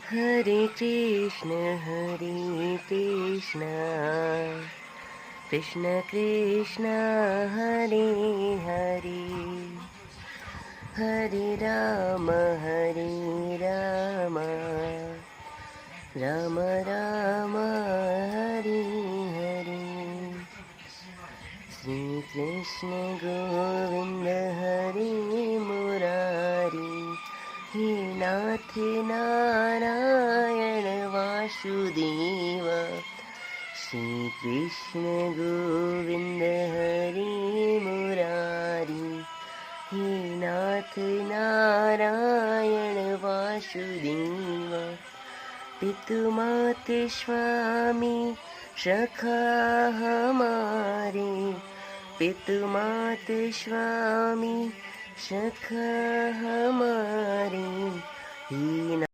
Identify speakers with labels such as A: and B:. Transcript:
A: हरे कृष्ण कृष्ण कृष्ण हरे हरे, हरे राम राम राम हरे हरे। श्री कृष्ण गोविंद हरे मुरारी, हे नाथ नारायण वासुदेव। श्री कृष्ण गोविंद हरे मुरारी, हे नाथ नारायण वासुदेव। पितुमाते स्वामी सखा हमारे, पितुमाते स्वामी सखा हमारे, हे